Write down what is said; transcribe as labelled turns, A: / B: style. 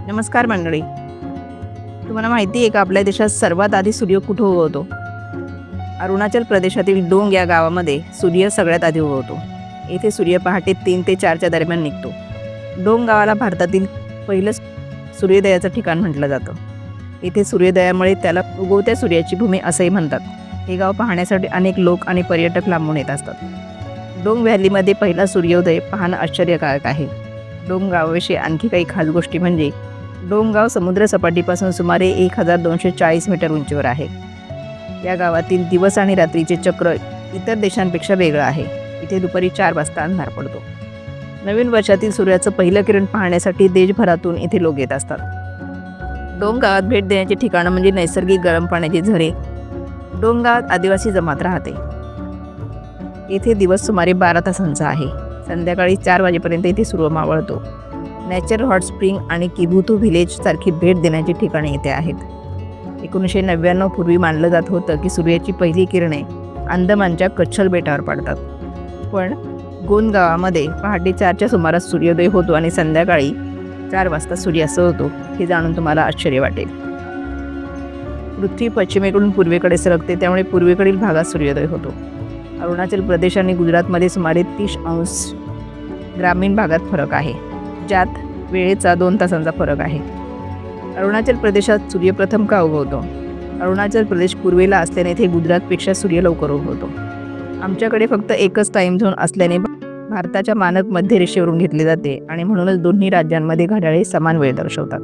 A: नमस्कार मंडळी. तुम्हाला माहिती आहे का आपल्या देशात सर्वात आधी सूर्य कुठे उगवतो? अरुणाचल प्रदेशातील डोंग या गावामध्ये सूर्य सगळ्यात आधी उगवतो. येथे सूर्य पहाटे 3 ते 4च्या दरम्यान निघतो. डोंग गावाला भारतातील पहिलं सूर्योदयाचं ठिकाण म्हटलं जातं. इथे सूर्योदयामुळे त्याला उगवत्या सूर्याची भूमी असंही म्हणतात. हे गाव पाहण्यासाठी अनेक लोक आणि पर्यटक लांबून येत असतात. डोंग व्हॅलीमध्ये पहिला सूर्योदय पाहणं आश्चर्यकारक आहे. डोंग गावाविषयी आणखी काही खास गोष्टी म्हणजे डोंगगाव समुद्रसपाटीपासून सुमारे 1240 मीटर उंचीवर आहे. या गावातील दिवस आणि रात्रीचे चक्र इतर देशांपेक्षा वेगळं आहे. इथे दुपारी 4 वाजता अंधार पडतो. नवीन वर्षातील सूर्याचं पहिलं किरण पाहण्यासाठी देशभरातून इथे लोक येत असतात. डोंग गावात भेट देण्याची ठिकाणं म्हणजे नैसर्गिक गरम पाण्याचे झरे. डोंग गावात आदिवासी जमात राहते. येथे दिवस सुमारे 12 तासांचा आहे. संध्याकाळी 4 वाजेपर्यंत इथे सूर्य मावळतो. नॅचर हॉट स्प्रिंग आणि किबुतू व्हिलेज सारखी भेट देण्याची ठिकाणे येथे आहेत. 1999 पूर्वी मानलं जात होतं की सूर्याची पहिली किरणे अंदमानच्या कच्छल बेटावर पडतात. पण गोंद गावामध्ये पहाटे 4च्या सुमारास सूर्योदय होतो आणि संध्याकाळी 4 वाजता सूर्यास्त होतो. हे जाणून तुम्हाला आश्चर्य वाटेल. पृथ्वी पश्चिमेकडून पूर्वेकडे सरकते, त्यामुळे पूर्वेकडील भागात सूर्योदय होतो. अरुणाचल प्रदेश आणि गुजरातमध्ये सुमारे 30° ग्रामीण भागात फरक आहे, ज्यात वेळेचा 2 तासांचा फरक आहे. अरुणाचल प्रदेशात सूर्य प्रथम का उगवतो? अरुणाचल प्रदेश पूर्वेला असल्याने येथे गुजरातपेक्षा सूर्य लवकर उगवतो. आमच्याकडे फक्त एकच टाईम झोन असल्याने भारताच्या मानक मध्य रेषेवरून घेतले जाते आणि म्हणूनच दोन्ही राज्यांमध्ये घड्याळे समान वेळ दर्शवतात.